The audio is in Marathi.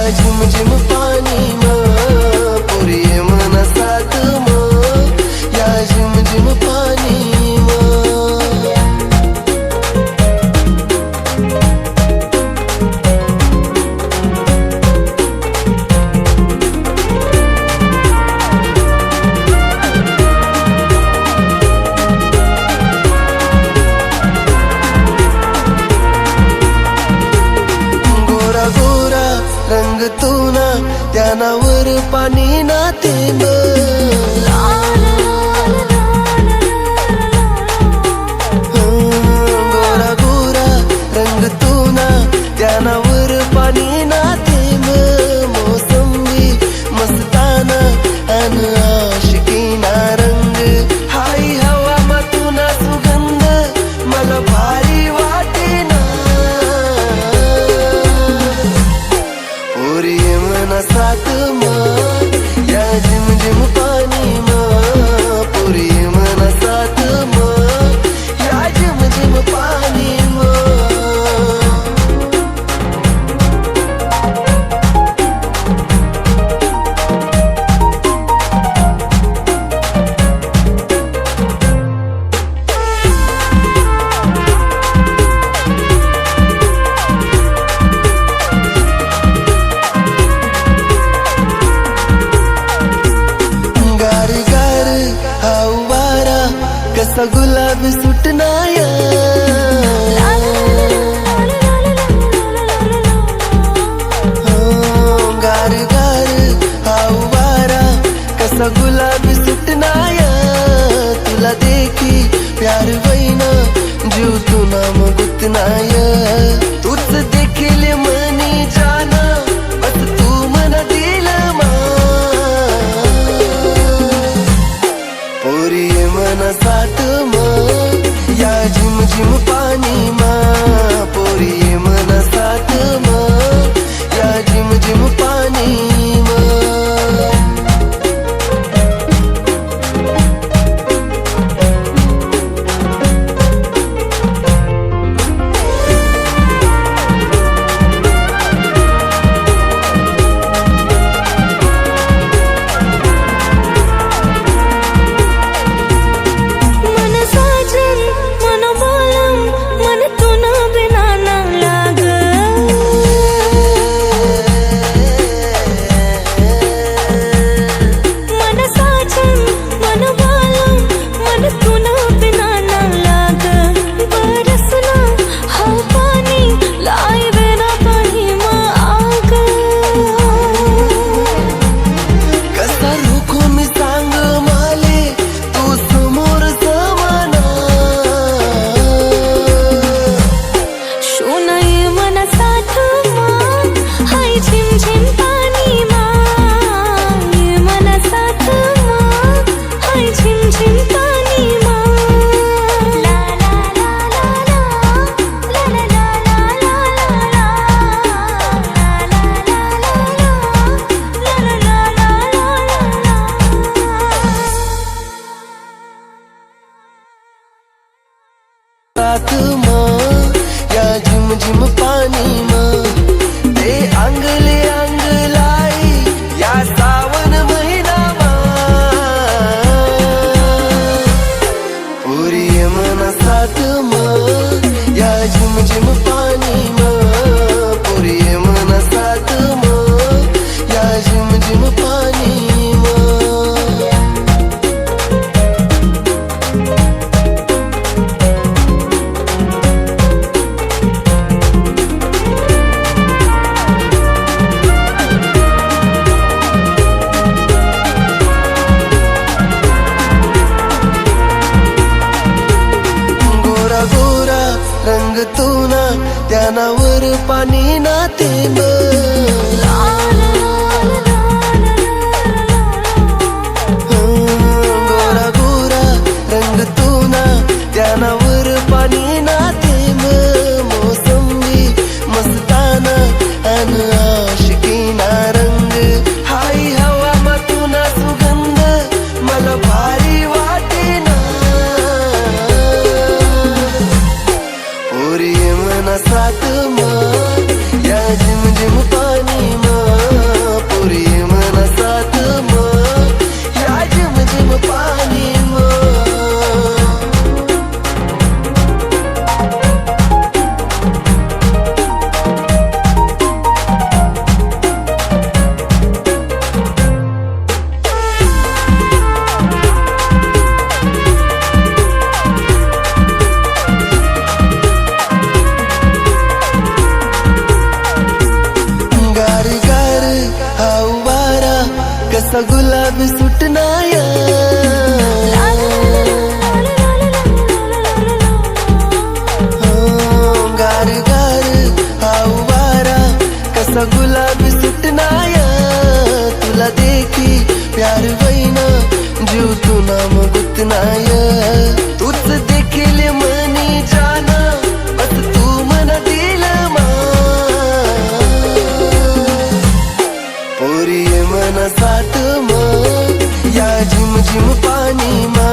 झिम झिम पाणी पोरी मनसात या झिम झिम पाणी रंग तू ना त्यानावर पाणी ना थेंब गोरा गोरा रंग तू ना त्यानावर पाणी ना थेंब मोसंबी मस्ताना अन आशिकीना रंग हाई हवा मतुना सुगंध मला भारी वाटेना पोरी मनसात या झिम झिम पाणी पोरी मनसात या झिम झिम पाणी कसा गुलाबी सुटनाया गार गार वारा कसा गुलाबी सुटनाया तुला देखी प्यार वैना जीव तू नाम गुतनाय तूच देखील मनी जाना बस तू मना दिल मा पोरी मनसात या झिम झिम पाणी पोरी मनसात या झिम झिम पाणी या झिम झिम पाणी ते अंगले अंग लाई या सावन महिना पोरी मनसात या झिम झिम पाणी पोरी मनसात या झिम झिम पाणी रंग तू ना त्यानावर पाणी ना थेंब गोरा गोरा रंग तू ना त्यानावर पाणी ना थेंब मोसंबी मस्ताना अन आशिकीना रंग हाई हवा मतुना सुगंध मला भारी वाटेना पोरी मनसात या झिम झिम पाणी कसा गुलाबी सुटनाया गार गार हाऊ वारा कसा गुलाबी सुटनाया तुला देखी प्यार वैना जीव तू नाम गुतनाया तूच देखील मनी जाना बस तू मन दिल मा पोरी मन साथ मा या झिम झिम पाणी मा